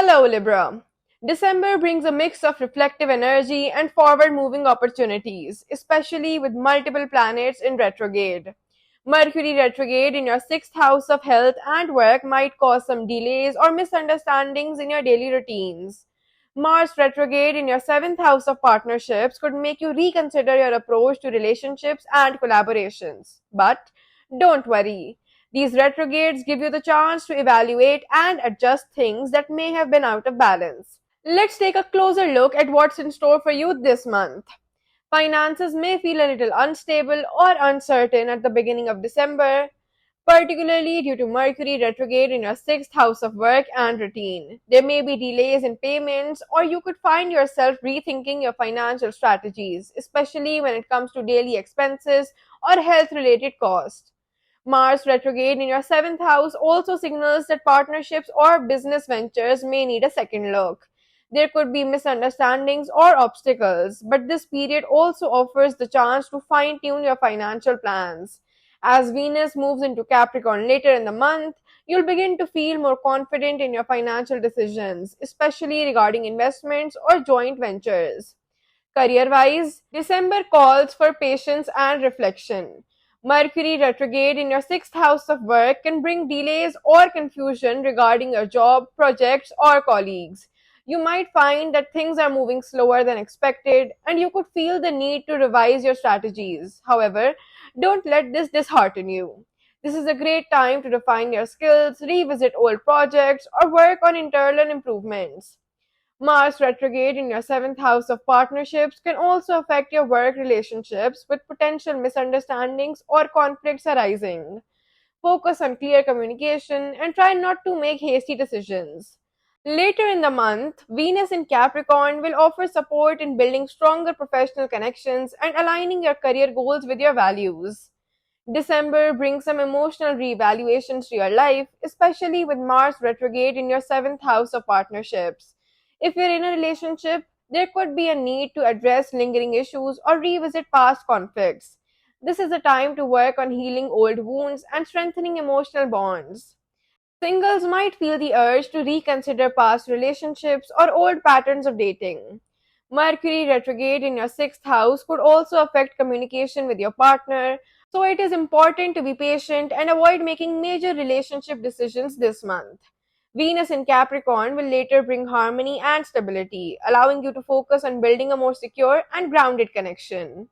Hello, Libra. December brings a mix of reflective energy and forward moving opportunities, especially with multiple planets in retrograde. Mercury retrograde in your sixth house of health and work might cause some delays or misunderstandings in your daily routines. Mars retrograde in your seventh house of partnerships could make you reconsider your approach to relationships and collaborations. But don't worry. These retrogrades give you the chance to evaluate and adjust things that may have been out of balance. Let's take a closer look at what's in store for you this month. Finances may feel a little unstable or uncertain at the beginning of December, particularly due to Mercury retrograde in your sixth house of work and routine. There may be delays in payments, or you could find yourself rethinking your financial strategies, especially when it comes to daily expenses or health related costs. Mars retrograde in your seventh house also signals that partnerships or business ventures may need a second look. There could be misunderstandings or obstacles, but this period also offers the chance to fine tune your financial plans. As Venus moves into Capricorn later in the month, you'll begin to feel more confident in your financial decisions, especially regarding investments or joint ventures. Career wise, December calls for patience and reflection. Mercury retrograde in your sixth house of work can bring delays or confusion regarding your job, projects, or colleagues. You might find that things are moving slower than expected and you could feel the need to revise your strategies. However, don't let this dishearten you. This is a great time to refine your skills, revisit old projects, or work on internal improvements. Mars retrograde in your seventh house of partnerships can also affect your work relationships with potential misunderstandings or conflicts arising. Focus on clear communication and try not to make hasty decisions. Later in the month, Venus in Capricorn will offer support in building stronger professional connections and aligning your career goals with your values. December brings some emotional reevaluations to your life, especially with Mars retrograde in your seventh house of partnerships. If you're in a relationship, there could be a need to address lingering issues or revisit past conflicts. This is a time to work on healing old wounds and strengthening emotional bonds. Singles might feel the urge to reconsider past relationships or old patterns of dating. Mercury retrograde in your sixth house could also affect communication with your partner, so it is important to be patient and avoid making major relationship decisions this month. Venus in Capricorn will later bring harmony and stability, allowing you to focus on building a more secure and grounded connection.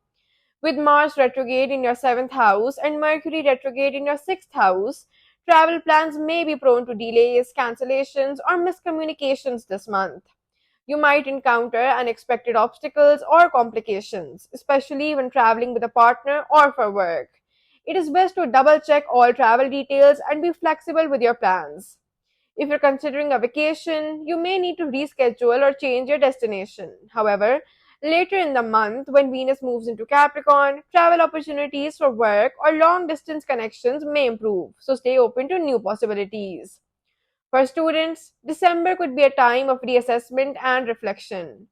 With Mars retrograde in your seventh house and Mercury retrograde in your sixth house, travel plans may be prone to delays, cancellations, or miscommunications this month. You might encounter unexpected obstacles or complications, especially when traveling with a partner or for work. It is best to double check all travel details and be flexible with your plans. If you're considering a vacation, you may need to reschedule or change your destination. However, later in the month, when Venus moves into Capricorn, travel opportunities for work or long distance connections may improve, so stay open to new possibilities. For students, December could be a time of reassessment and reflection.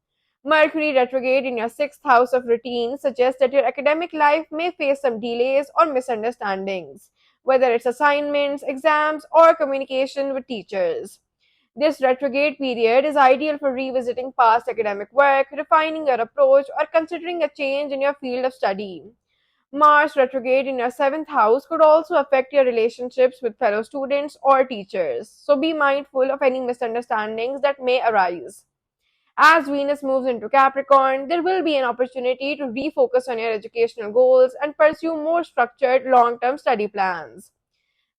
Mercury retrograde in your sixth house of routine suggests that your academic life may face some delays or misunderstandings, whether it's assignments, exams, or communication with teachers. This retrograde period is ideal for revisiting past academic work, refining your approach, or considering a change in your field of study. Mars retrograde in your seventh house could also affect your relationships with fellow students or teachers, so be mindful of any misunderstandings that may arise. As Venus moves into Capricorn, there will be an opportunity to refocus on your educational goals and pursue more structured long term study plans.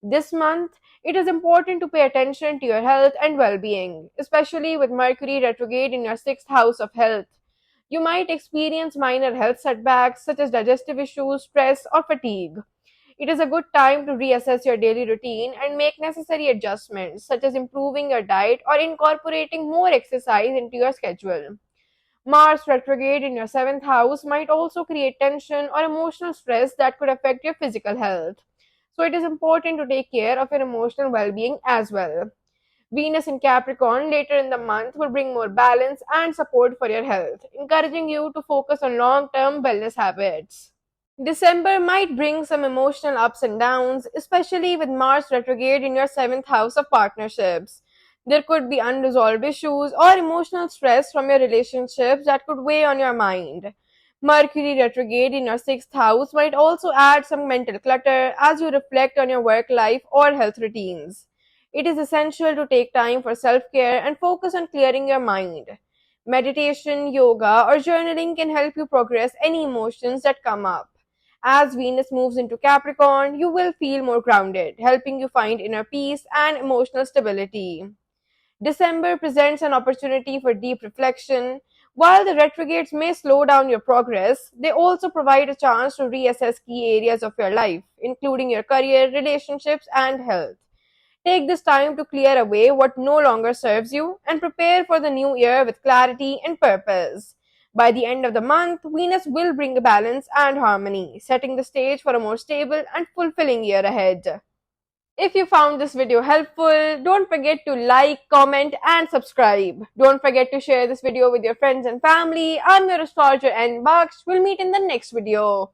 This month, it is important to pay attention to your health and well being, especially with Mercury retrograde in your sixth house of health. You might experience minor health setbacks such as digestive issues, stress, or fatigue. It is a good time to reassess your daily routine and make necessary adjustments, such as improving your diet or incorporating more exercise into your schedule. Mars retrograde in your seventh house might also create tension or emotional stress that could affect your physical health. So, it is important to take care of your emotional well being as well. Venus in Capricorn later in the month will bring more balance and support for your health, encouraging you to focus on long term wellness habits. December might bring some emotional ups and downs, especially with Mars retrograde in your seventh house of partnerships. There could be unresolved issues or emotional stress from your relationships that could weigh on your mind. Mercury retrograde in your sixth house might also add some mental clutter as you reflect on your work life or health routines. It is essential to take time for self care and focus on clearing your mind. Meditation, yoga, or journaling can help you progress any emotions that come up. As Venus moves into Capricorn, you will feel more grounded, helping you find inner peace and emotional stability. December presents an opportunity for deep reflection. While the retrogrades may slow down your progress, they also provide a chance to reassess key areas of your life, including your career, relationships, and health. Take this time to clear away what no longer serves you and prepare for the new year with clarity and purpose. By the end of the month, Venus will bring balance and harmony, setting the stage for a more stable and fulfilling year ahead. If you found this video helpful, don't forget to like, comment, and subscribe. Don't forget to share this video with your friends and family. I'm your astrologer N Baksh. We'll meet in the next video.